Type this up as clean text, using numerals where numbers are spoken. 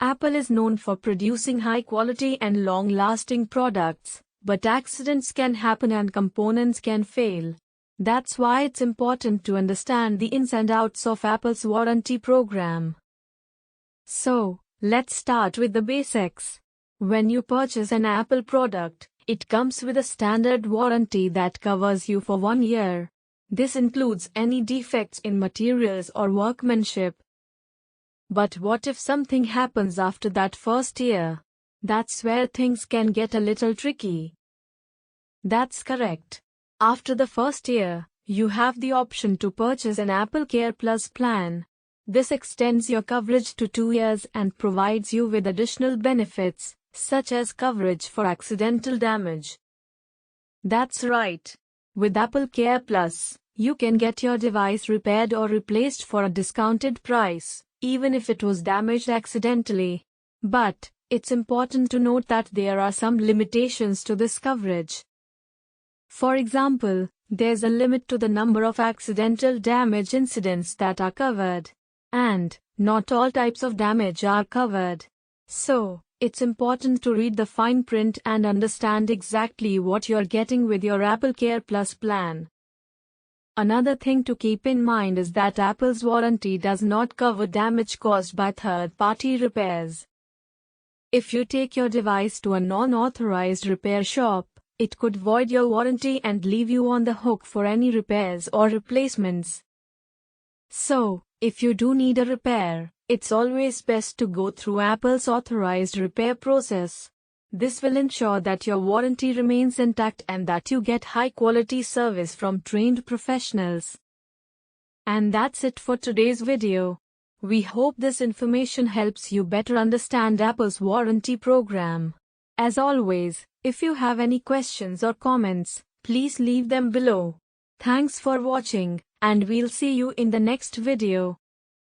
Apple is known for producing high-quality and long-lasting products, but accidents can happen and components can fail. That's why it's important to understand the ins and outs of Apple's warranty program. So, let's start with the basics. When you purchase an Apple product, it comes with a standard warranty that covers you for 1 year. This includes any defects in materials or workmanship. But what if something happens after that first year? That's where things can get a little tricky. That's correct. After the first year, you have the option to purchase an AppleCare Plus plan. This extends your coverage to 2 years and provides you with additional benefits, such as coverage for accidental damage. That's right. With AppleCare Plus, you can get your device repaired or replaced for a discounted price, even if it was damaged accidentally. But, it's important to note that there are some limitations to this coverage. For example, there's a limit to the number of accidental damage incidents that are covered. And, not all types of damage are covered. So, it's important to read the fine print and understand exactly what you're getting with your AppleCare Plus plan. Another thing to keep in mind is that Apple's warranty does not cover damage caused by third-party repairs. If you take your device to a non-authorized repair shop, it could void your warranty and leave you on the hook for any repairs or replacements. So, if you do need a repair, it's always best to go through Apple's authorized repair process. This will ensure that your warranty remains intact and that you get high-quality service from trained professionals. And that's it for today's video. We hope this information helps you better understand Apple's warranty program. As always, if you have any questions or comments, please leave them below. Thanks for watching, and we'll see you in the next video.